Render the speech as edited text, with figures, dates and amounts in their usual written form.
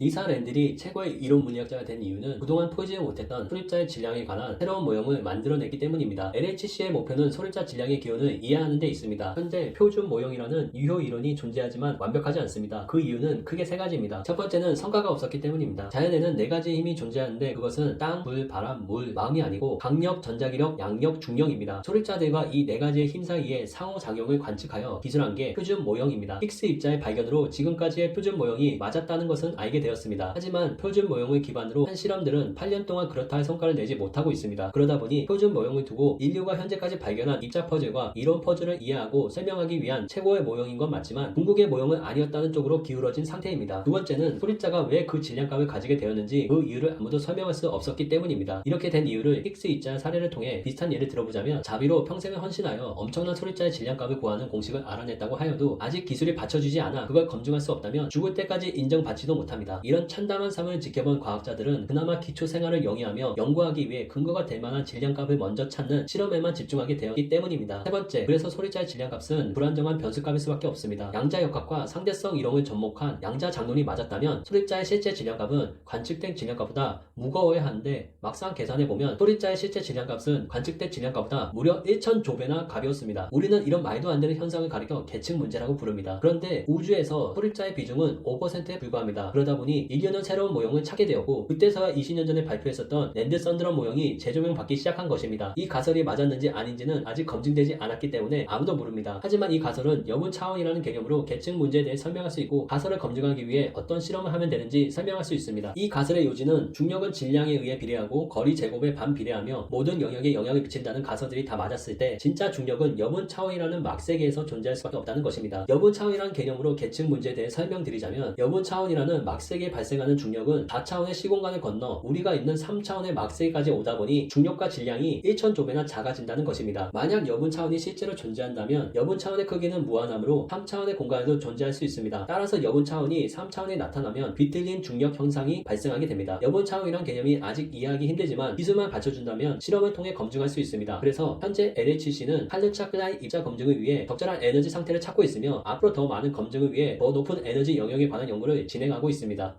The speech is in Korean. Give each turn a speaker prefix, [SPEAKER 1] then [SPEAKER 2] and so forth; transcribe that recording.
[SPEAKER 1] 이사 랜들이 최고의 이론 물리학자가 된 이유는 그동안 포기지 못했던 소립자의 질량에 관한 새로운 모형을 만들어냈기 때문입니다. LHC의 목표는 소립자 질량의 기원을 이해하는 데 있습니다. 현재 표준 모형이라는 유효 이론이 존재하지만 완벽하지 않습니다. 그 이유는 크게 세 가지입니다. 첫 번째는 성과가 없었기 때문입니다. 자연에는 네 가지 힘이 존재하는데 그것은 땅, 불, 바람, 물, 마음이 아니고 강력, 전자기력, 양력, 중력입니다. 소립자들과 이 네 가지의 힘 사이의 상호작용을 관측하여 기술한 게 표준 모형입니다. 힉스 입자의 발견으로 지금까지의 표준 모형이 맞았다는 것은 알게 되었습니다. 하지만 표준 모형을 기반으로 한 실험들은 8년 동안 그렇다 할 성과를 내지 못하고 있습니다. 그러다 보니 표준 모형을 두고 인류가 현재까지 발견한 입자 퍼즐과 이론 퍼즐을 이해하고 설명하기 위한 최고의 모형인 건 맞지만 궁극의 모형은 아니었다는 쪽으로 기울어진 상태입니다. 두 번째는 소립자가 왜 그 질량값을 가지게 되었는지 그 이유를 아무도 설명할 수 없었기 때문입니다. 이렇게 된 이유를 힉스 입자 사례를 통해 비슷한 예를 들어보자면 자비로 평생을 헌신하여 엄청난 소립자의 질량값을 구하는 공식을 알아냈다고 하여도 아직 기술이 받쳐주지 않아 그걸 검증할 수 없다면 죽을 때까지 인정받지도 못합니다. 이런 참담한 삶을 지켜본 과학자들은 그나마 기초 생활을 영위하며 연구하기 위해 근거가 될 만한 질량값을 먼저 찾는 실험에만 집중하게 되었기 때문입니다. 세 번째, 그래서 소립자의 질량값은 불안정한 변수값일 수밖에 없습니다. 양자역학과 상대성 이론을 접목한 양자 장론이 맞았다면 소립자의 실제 질량값은 관측된 질량값보다 무거워야 하는데 막상 계산해보면 소립자의 실제 질량값은 관측된 질량값보다 무려 1000조배나 가벼웠습니다. 우리는 이런 말도 안 되는 현상을 가리켜 계측 문제라고 부릅니다. 그런데 우주에서 소립자의 비중은 5%에 불과합니다. 그러다 보니 인류는 새로운 모형을 찾게 되었고 그때서야 20년 전에 발표했었던 랜드 썬드런 모형이 재조명 받기 시작한 것입니다. 이 가설이 맞았는지 아닌지는 아직 검증되지 않았기 때문에 아무도 모릅니다. 하지만 이 가설은 여분 차원이라는 개념으로 계측 문제에 대해 설명할 수 있고 가설을 검증하기 위해 어떤 실험을 하면 되는지 설명할 수 있습니다. 이 가설의 요지는 중력은 질량에 의해 비례하고 거리 제곱에 반비례하며 모든 영역에 영향을 미친다는 가설들이 다 맞았을 때 진짜 중력은 여분 차원이라는 막세계에서 존재할 수밖에 없다는 것입니다. 여분 차원이라는 개념으로 계측 문제에 대해 설명드리자면 여분 차원이라는 막세계에 발생하는 중력은 4차원의 시공간을 건너 우리가 있는 3차원의 막세계까지 오다 보니 중력과 질량이 1000조배나 작아진다는 것입니다. 만약 여분 차원이 실제로 존재한다면 여분 차원의 크기는 무한하므로 3차원의 공간에도 존재할 수 있습니다. 따라서 여분 차원이 3차원에 나타나면 비틀린 중력 현상이 발생하게 됩니다. 여분 차원이란 개념이 아직 이해하기 힘들지만 기술만 받쳐준다면 실험을 통해 검증할 수 있습니다. 그래서 현재 LHC는 할르차 클라인 입자 검증을 위해 적절한 에너지 상태를 찾고 있으며 앞으로 더 많은 검증을 위해 더 높은 에너지 영역에 관한 연구를 진행하고 있습니다.